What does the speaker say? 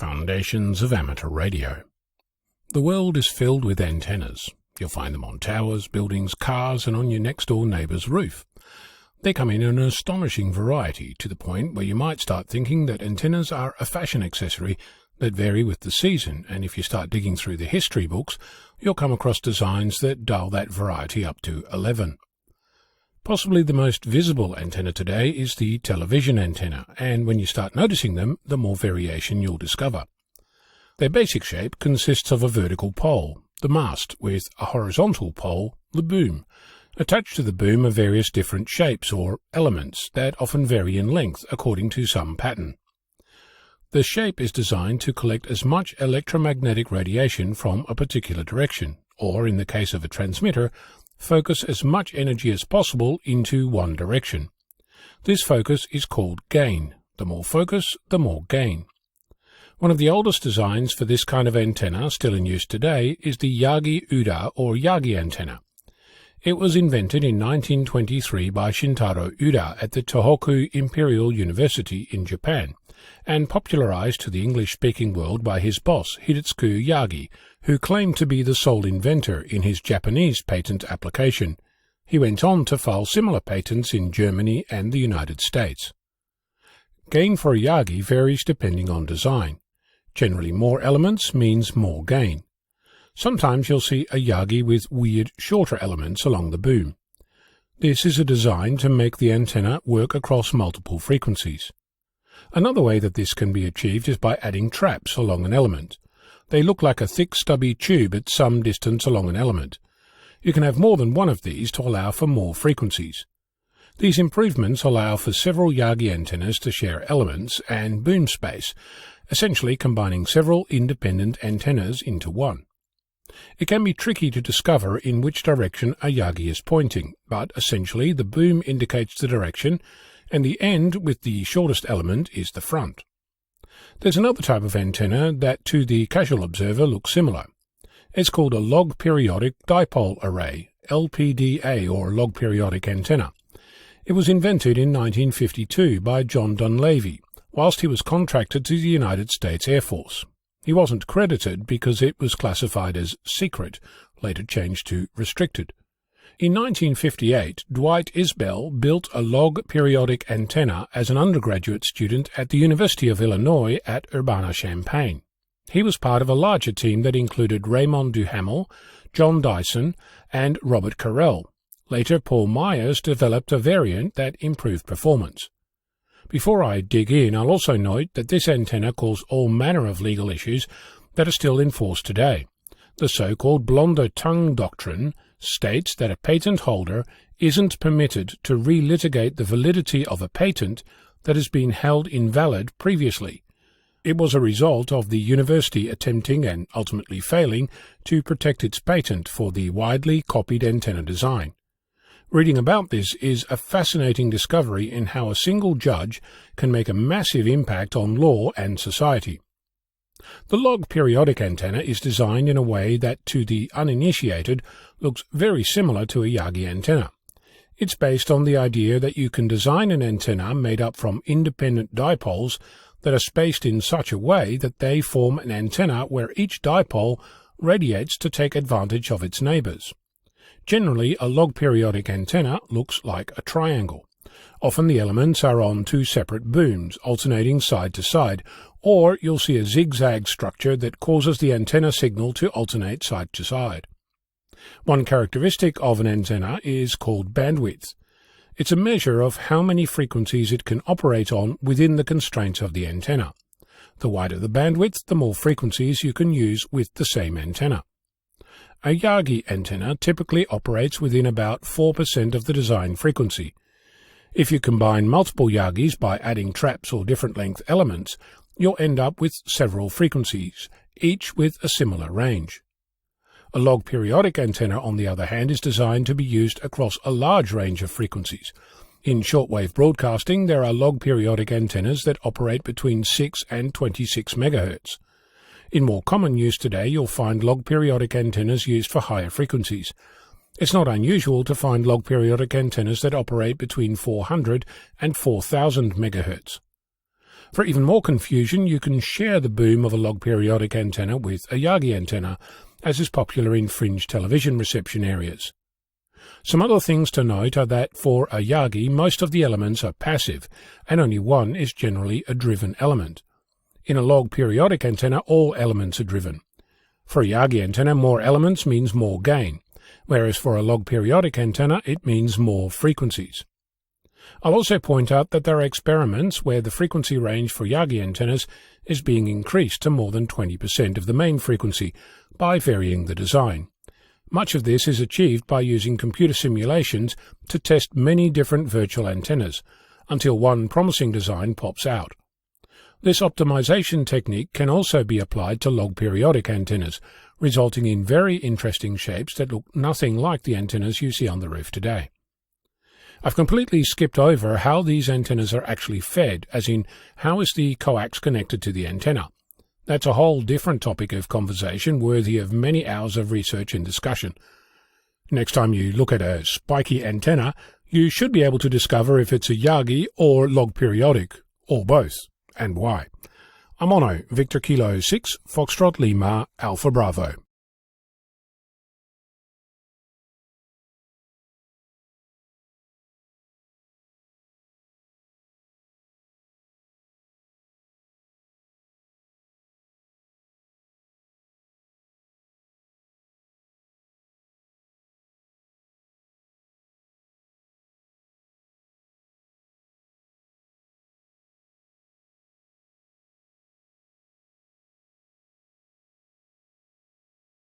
Foundations of Amateur Radio. The world is filled with antennas. You'll find them on towers, buildings, cars, and on your next-door neighbour's roof. They come in an astonishing variety, to the point where you might start thinking that antennas are a fashion accessory that vary with the season, and if you start digging through the history books, you'll come across designs that dial that variety up to 11. Possibly the most visible antenna today is the television antenna, and when you start noticing them, the more variation you'll discover. Their basic shape consists of a vertical pole, the mast, with a horizontal pole, the boom. Attached to the boom are various different shapes or elements that often vary in length according to some pattern. The shape is designed to collect as much electromagnetic radiation from a particular direction, or in the case of a transmitter, focus as much energy as possible into one direction. This focus is called gain. The more focus, the more gain. One of the oldest designs for this kind of antenna still in use today is the Yagi-Uda or Yagi antenna. It was invented in 1923 by Shintaro Uda at the Tohoku Imperial University in Japan, and popularized to the English-speaking world by his boss, Hidetsugu Yagi, who claimed to be the sole inventor in his Japanese patent application. He went on to file similar patents in Germany and the United States. Gain for a Yagi varies depending on design. Generally, more elements means more gain. Sometimes you'll see a Yagi with weird, shorter elements along the boom. This is a design to make the antenna work across multiple frequencies. Another way that this can be achieved is by adding traps along an element. They look like a thick, stubby tube at some distance along an element. You can have more than one of these to allow for more frequencies. These improvements allow for several Yagi antennas to share elements and boom space, essentially combining several independent antennas into one. It can be tricky to discover in which direction a Yagi is pointing, but essentially the boom indicates the direction, and the end with the shortest element is the front. There's another type of antenna that to the casual observer looks similar. It's called a log periodic dipole array, LPDA or log periodic antenna. It was invented in 1952 by John Dunleavy, whilst he was contracted to the United States Air Force. He wasn't credited because it was classified as secret, later changed to restricted. In 1958, Dwight Isbell built a log periodic antenna as an undergraduate student at the University of Illinois at Urbana-Champaign. He was part of a larger team that included Raymond Duhamel, John Dyson, and Robert Carrel. Later, Paul Myers developed a variant that improved performance. Before I dig in, I'll also note that this antenna caused all manner of legal issues that are still in force today. The so-called blonder tongue doctrine states that a patent holder isn't permitted to relitigate the validity of a patent that has been held invalid previously. It was a result of the university attempting and ultimately failing to protect its patent for the widely copied antenna design. Reading about this is a fascinating discovery in how a single judge can make a massive impact on law and society. The log periodic antenna is designed in a way that to the uninitiated looks very similar to a Yagi antenna. It's based on the idea that you can design an antenna made up from independent dipoles that are spaced in such a way that they form an antenna where each dipole radiates to take advantage of its neighbours. Generally, a log periodic antenna looks like a triangle. Often the elements are on two separate booms, alternating side to side, or you'll see a zigzag structure that causes the antenna signal to alternate side to side. One characteristic of an antenna is called bandwidth. It's a measure of how many frequencies it can operate on within the constraints of the antenna. The wider the bandwidth, the more frequencies you can use with the same antenna. A Yagi antenna typically operates within about 4% of the design frequency. If you combine multiple Yagis by adding traps or different length elements, you'll end up with several frequencies, each with a similar range. A log periodic antenna, on the other hand, is designed to be used across a large range of frequencies. In shortwave broadcasting, there are log periodic antennas that operate between 6 and 26 MHz. In more common use today, you'll find log periodic antennas used for higher frequencies. It's not unusual to find log periodic antennas that operate between 400 and 4000 MHz. For even more confusion, you can share the boom of a log periodic antenna with a Yagi antenna, as is popular in fringe television reception areas. Some other things to note are that for a Yagi, most of the elements are passive, and only one is generally a driven element. In a log periodic antenna, all elements are driven. For a Yagi antenna, more elements means more gain, whereas for a log periodic antenna, it means more frequencies. I'll also point out that there are experiments where the frequency range for Yagi antennas is being increased to more than 20% of the main frequency by varying the design. Much of this is achieved by using computer simulations to test many different virtual antennas, until one promising design pops out. This optimization technique can also be applied to log periodic antennas, resulting in very interesting shapes that look nothing like the antennas you see on the roof today. I've completely skipped over how these antennas are actually fed, as in how is the coax connected to the antenna. That's a whole different topic of conversation worthy of many hours of research and discussion. Next time you look at a spiky antenna, you should be able to discover if it's a Yagi or log periodic, or both, and why. I'm Ono, Victor Kilo 6, Foxtrot Lima, Alpha Bravo.